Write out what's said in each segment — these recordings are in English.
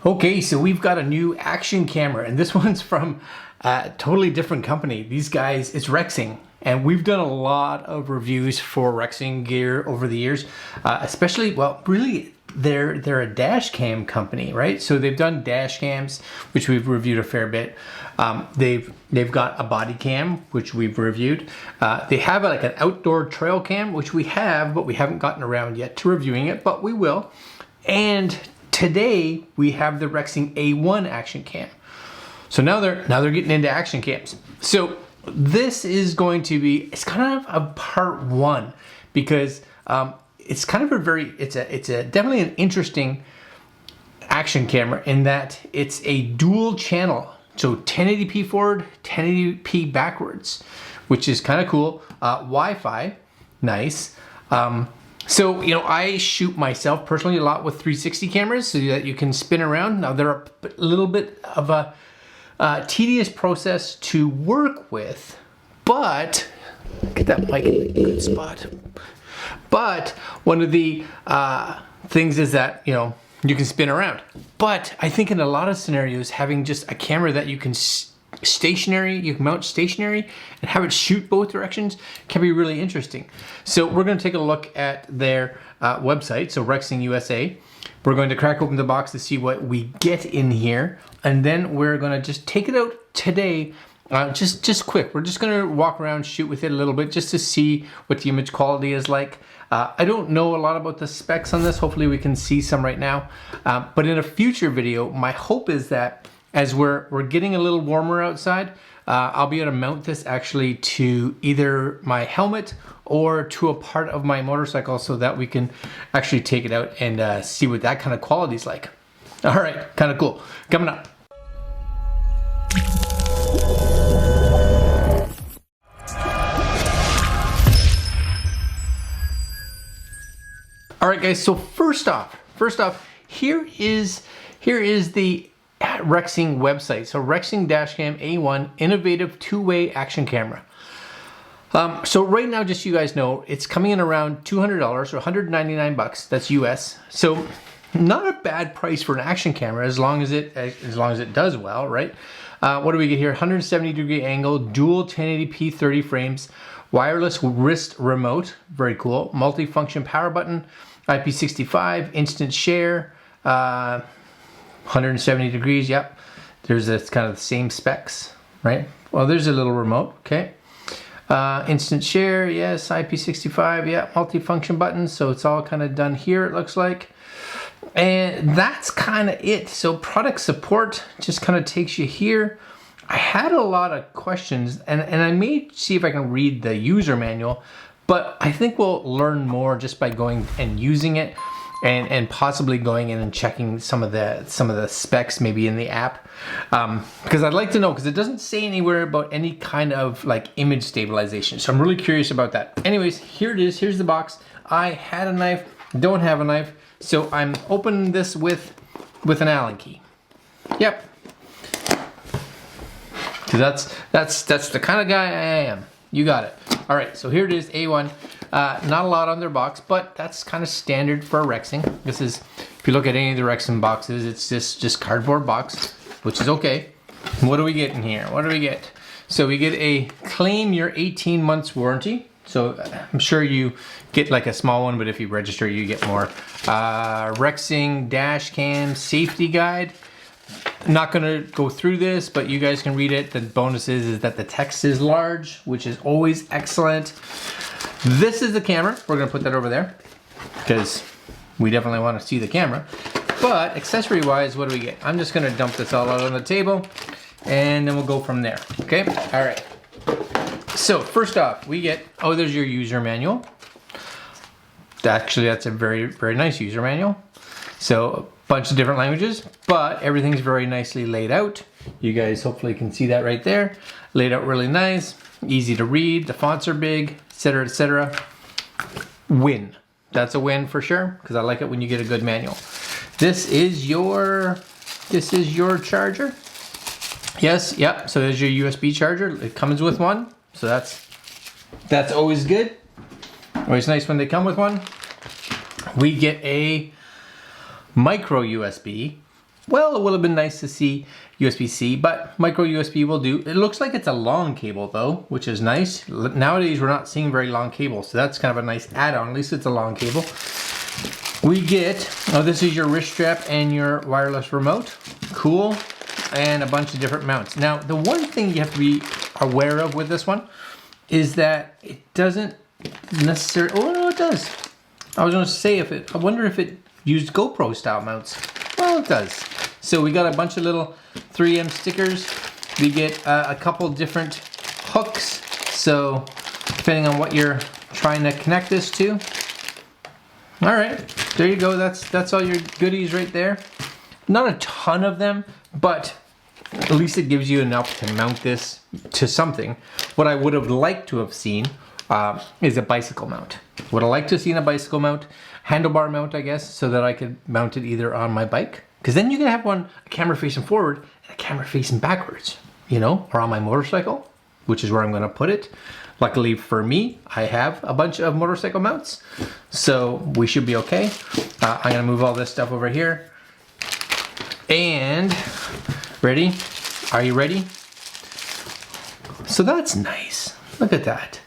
Okay, so we've got a new action camera, and this one's from a totally different company. These guys, it's Rexing, and we've done a lot of reviews for Rexing gear over the years, especially, well, really, they're a dash cam company, right? So they've done dash cams, which we've reviewed a fair bit. They've got a body cam, which we've reviewed. They have like an outdoor trail cam, which we have, but we haven't gotten around yet to reviewing it, but we will. And today we have the Rexing A1 action cam. So now they're getting into action cams. So this is going to be, it's kind of a part one, because it's kind of a very, it's a definitely an interesting action camera in that it's a dual channel. So 1080p forward, 1080p backwards, which is kind of cool. Wi-Fi, nice. So, you know, I shoot myself personally a lot with 360 cameras so that you can spin around. Now, they're a little bit of a tedious process to work with, but get that mic in a good spot. But one of the things is that, you know, you can spin around. But I think in a lot of scenarios, having just a camera that you can you can mount stationary and have it shoot both directions can be really interesting. So we're going to take a look at their website, so Rexing USA. We're going to crack open the box to see what we get in here, and then we're going to just take it out today, just quick. We're just going to walk around, shoot with it a little bit just to see what the image quality is like. I don't know a lot about the specs on this. Hopefully we can see some right now, but in a future video, my hope is that as we're getting a little warmer outside, I'll be able to mount this actually to either my helmet or to a part of my motorcycle so that we can actually take it out and see what that kind of quality is like. All right, kind of cool. Coming up. All right, guys. So first off, here is the Rexing website. So Rexing Dashcam A1 innovative two-way action camera. So right now, just so you guys know, it's coming in around $200 or 199 bucks. That's US. So not a bad price for an action camera as long as it does well, right? What do we get here? 170-degree angle, dual 1080p 30 frames, wireless wrist remote, very cool. Multi-function power button, IP65, instant share. 170 degrees, yep. It's kind of the same specs, right? Well, there's a little remote, okay. Instant share, yes, IP65, yeah, multi-function buttons, so it's all kind of done here, it looks like. And that's kind of it. So product support just kind of takes you here. I had a lot of questions, and I may see if I can read the user manual, but I think we'll learn more just by going and using it. And possibly going in and checking some of the specs maybe in the app, because I'd like to know, because it doesn't say anywhere about any kind of like image stabilization, so I'm really curious about that. Anyways, here it is. Here's the box. I had a knife, don't have a knife, so I'm opening this with an Allen key. Yep, because that's the kind of guy I am. You got it. All right, so here it is, A1. Not a lot on their box, but that's kind of standard for a Rexing. This is, if you look at any of the Rexing boxes, it's just cardboard box, which is okay. What do we get in here? What do we get? So we get a claim your 18 months warranty. So I'm sure you get like a small one, but if you register, you get more. Rexing dash cam safety guide. I'm not gonna go through this, but you guys can read it. The bonus is that the text is large, which is always excellent. This is the camera. We're gonna put that over there because we definitely want to see the camera. But accessory wise, what do we get? I'm just gonna dump this all out on the table and then we'll go from there. Okay, all right. So first off, we get, oh, there's your user manual. Actually, that's a very, very nice user manual. So a bunch of different languages, but everything's very nicely laid out. You guys hopefully can see that right there. Laid out really nice, easy to read, the fonts are big, etc., etc. Win. That's a win for sure, because I like it when you get a good manual. This is your charger. Yes, yep. So there's your USB charger. It comes with one, so that's always good. Always nice when they come with one. We get a micro USB well, it would have been nice to see USB-C, but micro USB will do. It looks like it's a long cable though, which is nice. Nowadays, we're not seeing very long cables, so that's kind of a nice add-on. At least it's a long cable. We get, oh, this is your wrist strap and your wireless remote. Cool. And a bunch of different mounts. Now, the one thing you have to be aware of with this one is that it doesn't necessarily, oh no, it does. I was gonna say I wonder if it used GoPro style mounts. Well, it does. So we got a bunch of little 3M stickers. We get a couple different hooks. So depending on what you're trying to connect this to. All right, there you go. That's all your goodies right there. Not a ton of them, but at least it gives you enough to mount this to something. What I would have liked to have seen is a bicycle mount. Would have liked to have seen a bicycle mount, handlebar mount, I guess, so that I could mount it either on my bike, because then you can have a camera facing forward and a camera facing backwards, you know, or on my motorcycle, which is where I'm gonna put it. Luckily for me, I have a bunch of motorcycle mounts, so we should be okay. I'm gonna move all this stuff over here. And, ready? Are you ready? So that's nice. Look at that.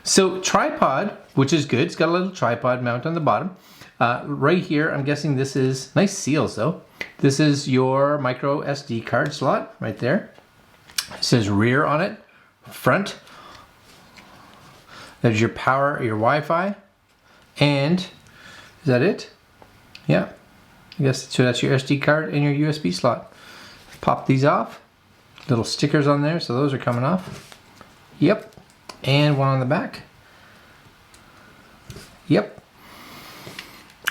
So tripod, which is good. It's got a little tripod mount on the bottom. Right here, I'm guessing this is, nice seals though. This is your micro SD card slot right there. It says rear on it, front. There's your power, your Wi-Fi. And, is that it? Yeah. I guess, so that's your SD card and your USB slot. Pop these off. Little stickers on there, so those are coming off. Yep. And one on the back. Yep.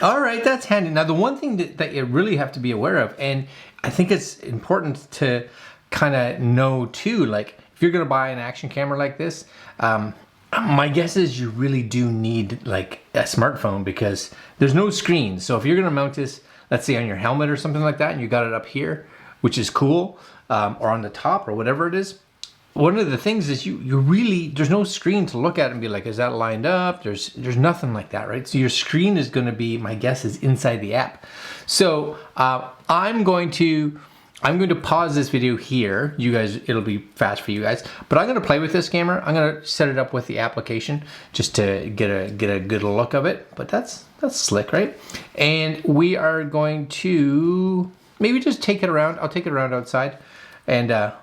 All right, that's handy. Now, the one thing that you really have to be aware of, and I think it's important to kind of know too, like if you're gonna buy an action camera like this, my guess is you really do need like a smartphone, because there's no screen. So if you're gonna mount this, let's say on your helmet or something like that, and you got it up here, which is cool, or on the top or whatever it is, one of the things is you really, there's no screen to look at and be like, is that lined up? There's nothing like that, right? So your screen is gonna be, my guess is inside the app. So I'm going to pause this video here. You guys, it'll be fast for you guys, but I'm gonna play with this camera. I'm gonna set it up with the application just to get a good look of it. But that's slick, right? And we are going to maybe just take it around. I'll take it around outside and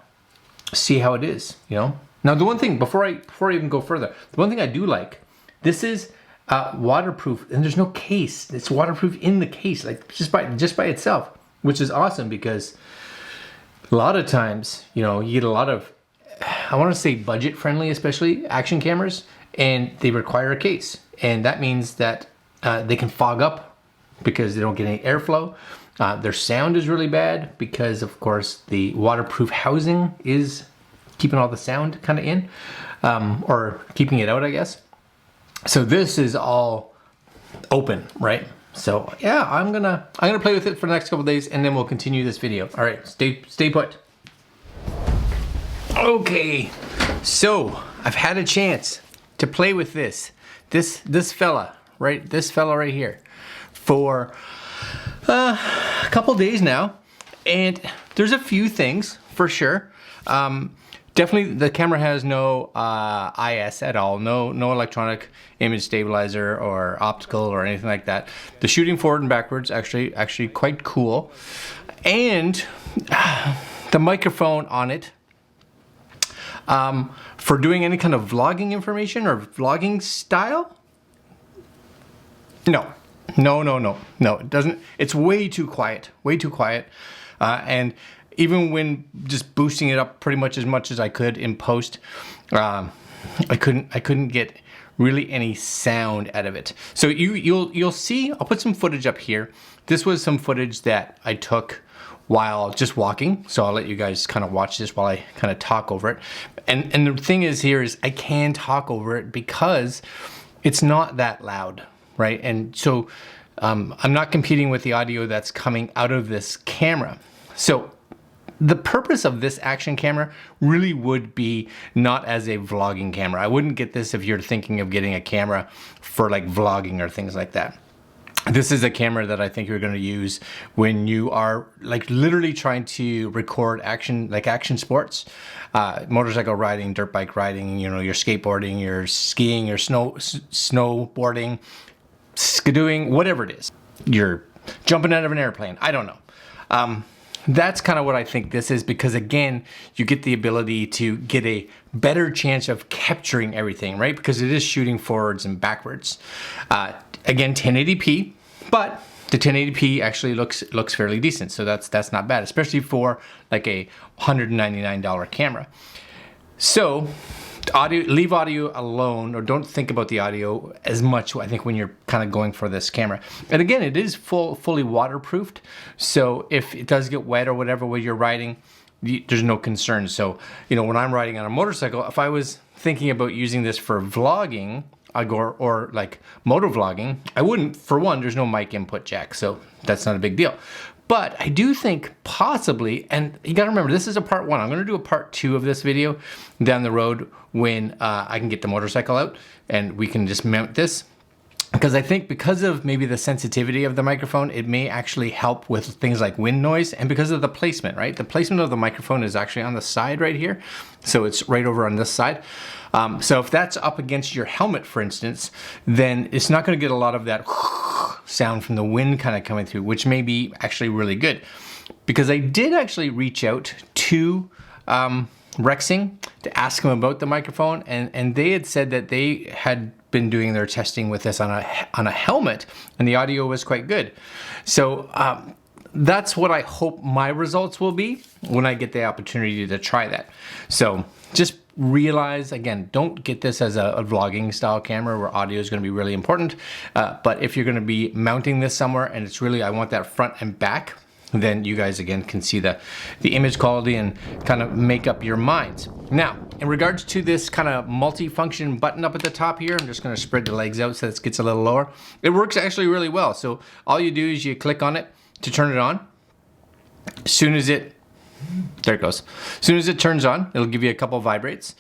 see how it is, you know? Now the one thing, before I even go further, the one thing I do like, this is waterproof, and there's no case. It's waterproof in the case, like just by itself, which is awesome, because a lot of times, you know, you get a lot of, I want to say budget friendly, especially action cameras, and they require a case. And that means that they can fog up because they don't get any airflow. Their sound is really bad because, of course, the waterproof housing is keeping all the sound kind of in, or keeping it out, I guess. So this is all open, right? So yeah, I'm gonna play with it for the next couple days, and then we'll continue this video. All right, stay put. Okay, so I've had a chance to play with this fella right here for a couple days now, and there's a few things for sure. Definitely the camera has no IS at all, no electronic image stabilizer or optical or anything like that. The shooting forward and backwards actually quite cool, and the microphone on it for doing any kind of vlogging information or vlogging style. No, it doesn't. It's way too quiet, and even when just boosting it up pretty much as I could in post, I couldn't get really any sound out of it. So you'll see, I'll put some footage up here. This was some footage that I took while just walking, so I'll let you guys kind of watch this while I kind of talk over it. And the thing is here is I can talk over it because it's not that loud, right? And so I'm not competing with the audio that's coming out of this camera. So the purpose of this action camera really would be not as a vlogging camera. I wouldn't get this if you're thinking of getting a camera for like vlogging or things like that. This is a camera that I think you're going to use when you are like literally trying to record action, like action sports, motorcycle riding, dirt bike riding, you know, your skateboarding, your skiing, your snowboarding, skidooing, whatever it is. You're jumping out of an airplane. I don't know. That's kind of what I think this is, because again, you get the ability to get a better chance of capturing everything, right? Because it is shooting forwards and backwards. Again, 1080p, but the 1080p actually looks fairly decent. So that's not bad, especially for like a $199 camera. So leave audio alone, or don't think about the audio as much, I think, when you're kind of going for this camera. And again, it is fully waterproofed. So if it does get wet or whatever while you're riding, there's no concern. So, you know, when I'm riding on a motorcycle, if I was thinking about using this for vlogging, or like moto vlogging, I wouldn't. For one, there's no mic input jack, so that's not a big deal. But I do think possibly, and you gotta remember, this is a part 1. I'm gonna do a part 2 of this video down the road when I can get the motorcycle out and we can just mount this. Because I think because of maybe the sensitivity of the microphone, it may actually help with things like wind noise, and because of the placement, right? The placement of the microphone is actually on the side right here. So it's right over on this side. So if that's up against your helmet, for instance, then it's not gonna get a lot of that sound from the wind kind of coming through, which may be actually really good. Because I did actually reach out to Rexing to ask them about the microphone, and they had said that they had been doing their testing with this on a helmet, and the audio was quite good. So that's what I hope my results will be when I get the opportunity to try that. So just realize, again, don't get this as a vlogging style camera where audio is going to be really important. But if you're going to be mounting this somewhere and it's really, I want that front and back, then you guys again can see the image quality and kind of make up your minds. Now, in regards to this kind of multi-function button up at the top here, I'm just going to spread the legs out so this gets a little lower. It works actually really well. So all you do is you click on it to turn it on. As soon as it, there it goes. As soon as it turns on, it'll give you a couple vibrates.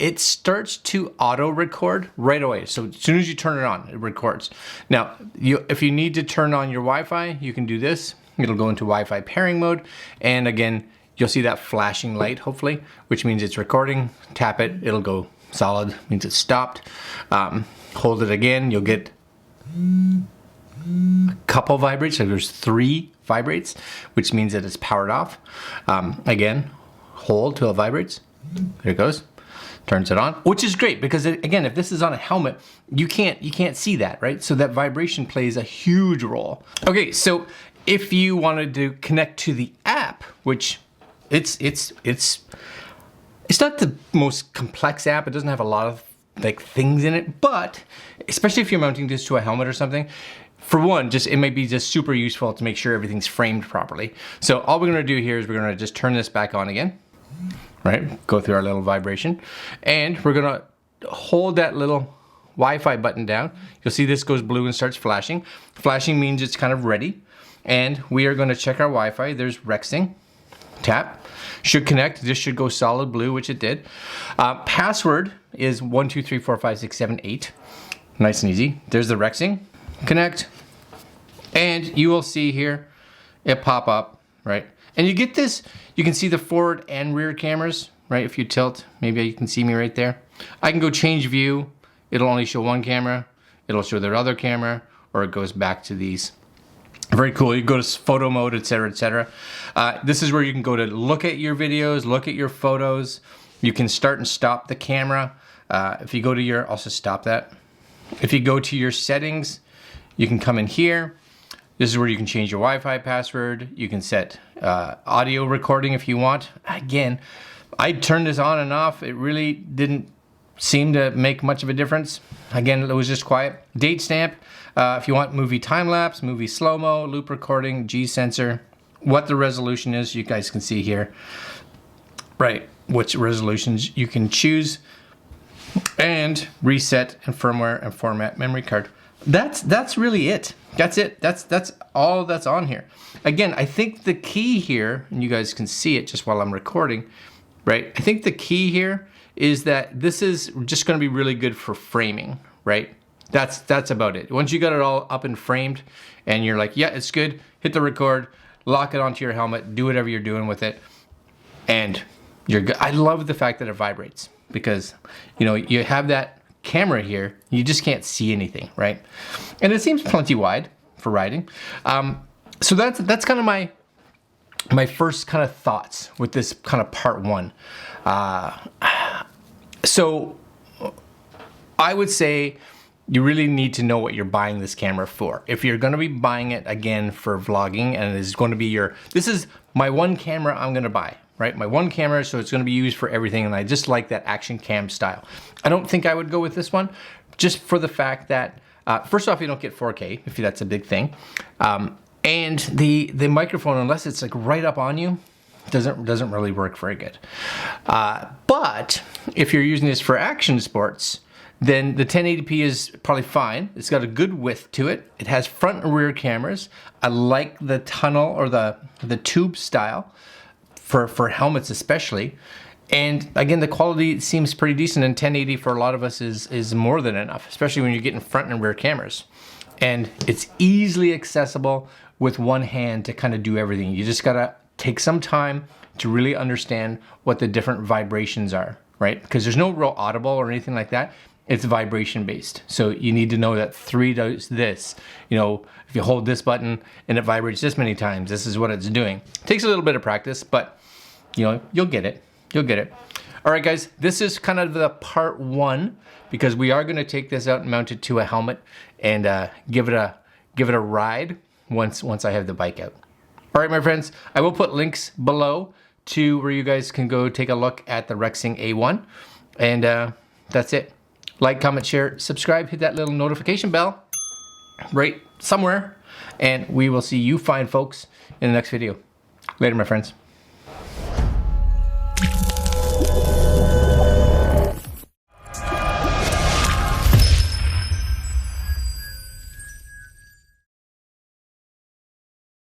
It starts to auto record right away. So as soon as you turn it on, it records. Now, if you need to turn on your Wi-Fi, you can do this. It'll go into Wi-Fi pairing mode. And again, you'll see that flashing light, hopefully, which means it's recording. Tap it, it'll go solid, means it's stopped. Hold it again, you'll get a couple vibrates. So there's 3 vibrates, which means that it's powered off. Again, hold till it vibrates. There it goes. Turns it on, which is great because again, if this is on a helmet, you can't see that, right? So that vibration plays a huge role. Okay, so if you wanted to connect to the app, which it's not the most complex app. It doesn't have a lot of like things in it, but especially if you're mounting this to a helmet or something, for one, it may be just super useful to make sure everything's framed properly. So all we're gonna do here is we're gonna just turn this back on again, right? Go through our little vibration, and we're gonna hold that little Wi-Fi button down. You'll see this goes blue and starts flashing. Flashing means it's kind of ready. And we are gonna check our Wi-Fi. There's Rexing. Tap. Should connect. This should go solid blue, which it did. Password is 1234567 Nice and easy. There's the Rexing. Connect. And you will see here it pop up, right? And you get this, you can see the forward and rear cameras, right? If you tilt, maybe you can see me right there. I can go change view. It'll only show one camera. It'll show their other camera, or it goes back to these. Very cool. You go to photo mode, etc., etc. This is where you can go to look at your videos, look at your photos. You can start and stop the camera. If you go to your, also stop that. If you go to your settings, you can come in here. This is where you can change your Wi-Fi password. You can set audio recording if you want. Again, I turned this on and off. It really didn't seem to make much of a difference. Again, it was just quiet. Date stamp. If you want movie time-lapse, movie slow-mo, loop recording, G-sensor, what the resolution is, you guys can see here. Right, which resolutions you can choose. And reset and firmware and format memory card. That's really it. That's it. That's all that's on here. Again, I think the key here, and you guys can see it just while I'm recording, right? I think the key here is that this is just gonna be really good for framing, right? That's about it. Once you got it all up and framed and you're like, yeah, it's good, hit the record, lock it onto your helmet, do whatever you're doing with it, and you're good. I love the fact that it vibrates because, you know, you have that camera here, you just can't see anything, right? And it seems plenty wide for riding. So that's kind of my first kind of thoughts with this kind of part one. So I would say you really need to know what you're buying this camera for. If you're gonna be buying it again for vlogging and it's going to be this is my one camera I'm gonna buy, right? My one camera, so it's gonna be used for everything, and I just like that action cam style. I don't think I would go with this one, just for the fact that, first off, you don't get 4K, if that's a big thing. And the microphone, unless it's like right up on you, doesn't really work very good. But if you're using this for action sports, then the 1080p is probably fine. It's got a good width to it. It has front and rear cameras. I like the tunnel or the tube style for helmets especially. And again, the quality seems pretty decent, and 1080 for a lot of us is more than enough, especially when you're getting front and rear cameras. And it's easily accessible with one hand to kind of do everything. You just gotta take some time to really understand what the different vibrations are, right? Because there's no real audible or anything like that. It's vibration based. So you need to know that 3 does this. You know, if you hold this button and it vibrates this many times, this is what it's doing. It takes a little bit of practice, but you know, you'll get it. You'll get it. All right, guys, this is kind of the part one, because we are gonna take this out and mount it to a helmet and give it a ride once I have the bike out. All right, my friends, I will put links below to where you guys can go take a look at the Rexing A1. And that's it. Like, comment, share, subscribe, hit that little notification bell right somewhere. And we will see you fine folks in the next video. Later, my friends.